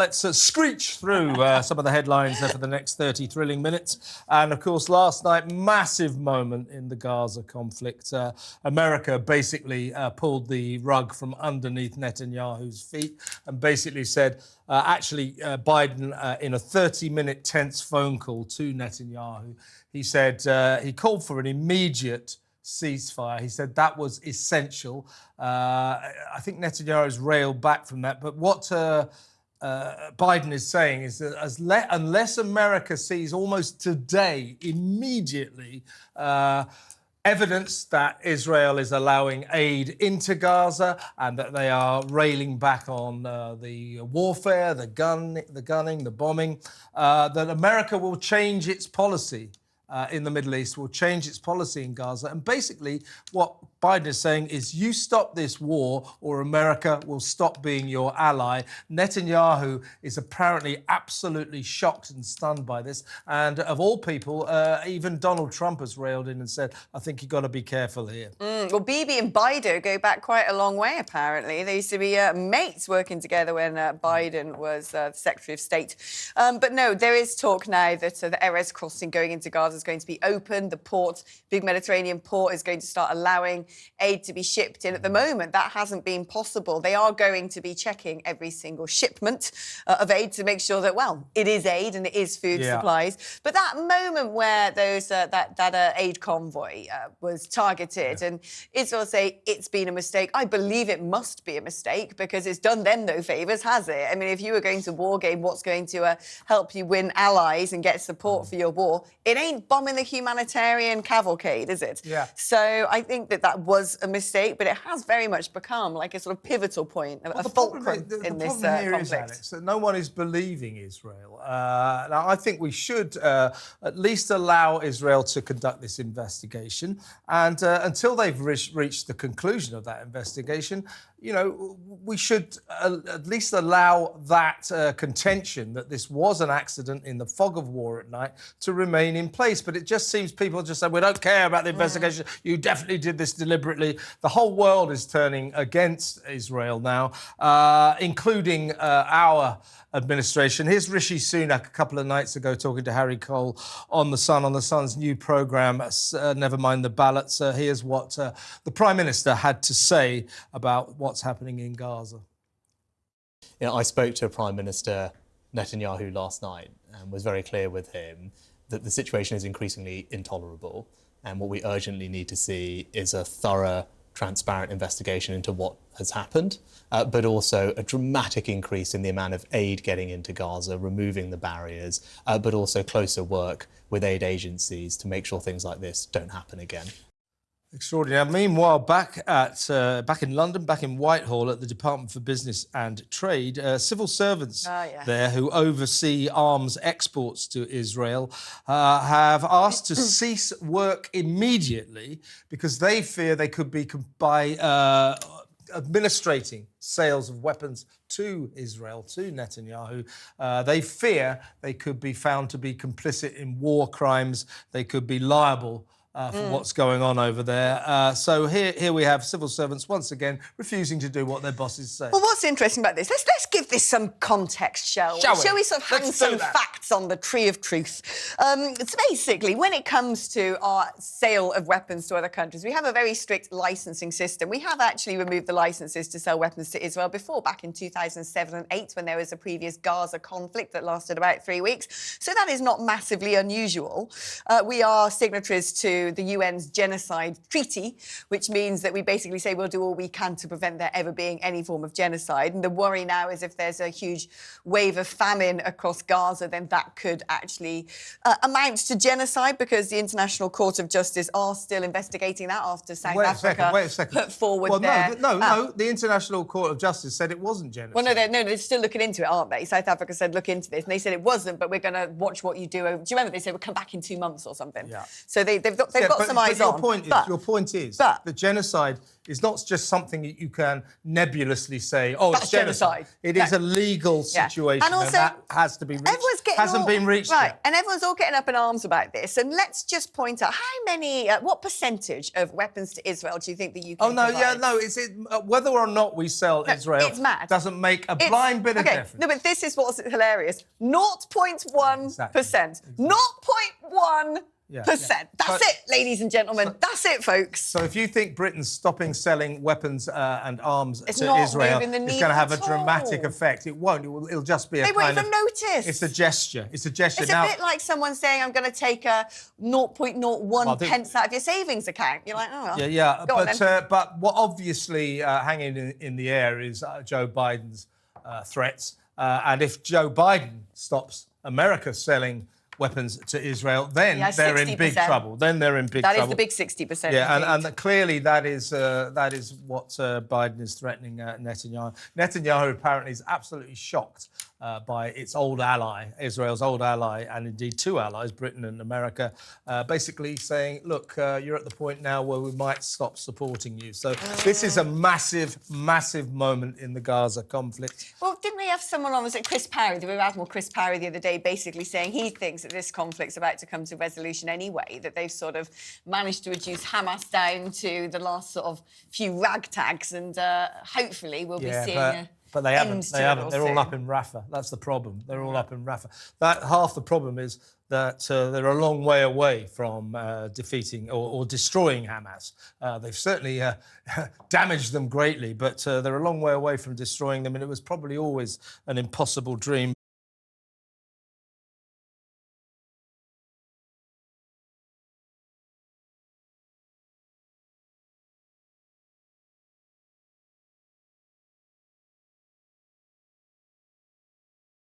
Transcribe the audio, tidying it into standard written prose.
Let's screech through some of the headlines there for the next 30 thrilling minutes. And, of course, last night, massive moment in the Gaza conflict. America basically pulled the rug from underneath Netanyahu's feet and basically said, Biden, in a 30-minute tense phone call to Netanyahu, he said he called for an immediate ceasefire. He said that was essential. I think Netanyahu's railed back from that. But what Biden is saying is that unless America sees almost today, immediately, evidence that Israel is allowing aid into Gaza and that they are railing back on the warfare, the gunning, the bombing, that America will change its policy in the Middle East, will change its policy in Gaza. And basically what Biden is saying is you stop this war or America will stop being your ally. Netanyahu is apparently absolutely shocked and stunned by this. And of all people, even Donald Trump has railed in and said, I think you've got to be careful here. Well, Bibi and Biden go back quite a long way, apparently. They used to be mates working together when Biden was Secretary of State. But no, there is talk now that the Erez crossing going into Gaza is going to be open. The port, big Mediterranean port, is going to start allowing aid to be shipped in. At the moment, that hasn't been possible. They are going to be checking every single shipment of aid to make sure that, well, it is aid and it is food supplies. But that moment where those that aid convoy was targeted and Israel say it's been a mistake, I believe it must be a mistake because it's done them no favours, has it? I mean, if you were going to war game, what's going to help you win allies and get support for your war? It ain't bombing the humanitarian cavalcade, is it? Yeah. So I think that was a mistake, but it has very much become like a sort of pivotal point, a fulcrum in this conflict. Is, Alex, that no one is believing Israel. Now, I think we should at least allow Israel to conduct this investigation, and until they've reached the conclusion of that investigation, you know, we should at least allow that contention that this was an accident in the fog of war at night to remain in place. But it just seems people just say, we don't care about the investigation. You definitely did this deliberately. The whole world is turning against Israel now, including our administration. Here's Rishi Sunak a couple of nights ago talking to Harry Cole on The Sun's new programme, Never Mind the Ballots. Here's what the Prime Minister had to say about what's happening in Gaza. You know, I spoke to Prime Minister Netanyahu last night and was very clear with him that the situation is increasingly intolerable, and what we urgently need to see is a thorough, transparent investigation into what has happened, but also a dramatic increase in the amount of aid getting into Gaza, removing the barriers, but also closer work with aid agencies to make sure things like this don't happen again. Extraordinary. Meanwhile, back in London, back in Whitehall at the Department for Business and Trade, civil servants there who oversee arms exports to Israel have asked to cease work immediately because they fear they could be administrating sales of weapons to Israel, to Netanyahu. They fear they could be found to be complicit in war crimes. They could be liable for what's going on over there. So here we have civil servants once again refusing to do what their bosses say. Well, what's interesting about this, let's give this some context, shall we? Shall we sort of hang some facts on the tree of truth? It's basically, when it comes to our sale of weapons to other countries, we have a very strict licensing system. We have actually removed the licenses to sell weapons to Israel before, back in 2007 and 2008, when there was a previous Gaza conflict that lasted about 3 weeks. So that is not massively unusual. We are signatories to the UN's Genocide Treaty, which means that we basically say we'll do all we can to prevent there ever being any form of genocide. And the worry now is if there's a huge wave of famine across Gaza, then that could actually amount to genocide, because the International Court of Justice are still investigating that after South Africa put forward No, the International Court of Justice said it wasn't genocide. Well, they're still looking into it, aren't they? South Africa said, look into this. And they said it wasn't, but we're going to watch what you do. Do you remember they said we'll come back in 2 months or something? Yeah. So they've got got some eyes your on. Your point is that genocide is not just something that you can nebulously say, oh, it's genocide. It is a legal situation, and, also, and that has to be reached. Hasn't been reached right, yet. and everyone's all getting up in arms about this. And let's just point out what percentage of weapons to Israel do you think the UK provides? Whether or not we sell Israel doesn't make a blind bit of difference. No, but this is what's hilarious. 0.1%. Exactly. 0.1%. That's it, ladies and gentlemen. That's it, folks. So if you think Britain's stopping selling weapons and arms to not Israel moving the is going to have a needle at dramatic effect, it won't. It'll just be a They won't even notice. It's a gesture. It's a gesture. It's a bit like someone saying, I'm going to take a 0.01 pence out of your savings account. You're like, oh, well. Yeah. But what obviously hanging in the air is Joe Biden's threats. And if Joe Biden stops America selling weapons to Israel, then they're in big trouble. That is the big 60%. Yeah, and clearly that is what Biden is threatening Netanyahu. Netanyahu apparently is absolutely shocked by its old ally, Israel's old ally, and indeed two allies, Britain and America, basically saying, look, you're at the point now where we might stop supporting you. So this is a massive, massive moment in the Gaza conflict. Well, didn't we have someone on, was it Chris Parry, the Rear Admiral Chris Parry the other day, basically saying he thinks that this conflict's about to come to resolution anyway, that they've sort of managed to reduce Hamas down to the last sort of few ragtags, and hopefully we'll be seeing But they haven't. They're all up in Rafah. That's the problem. They're all up in Rafah. That half the problem is that they're a long way away from defeating or destroying Hamas. They've certainly damaged them greatly, but they're a long way away from destroying them, and it was probably always an impossible dream.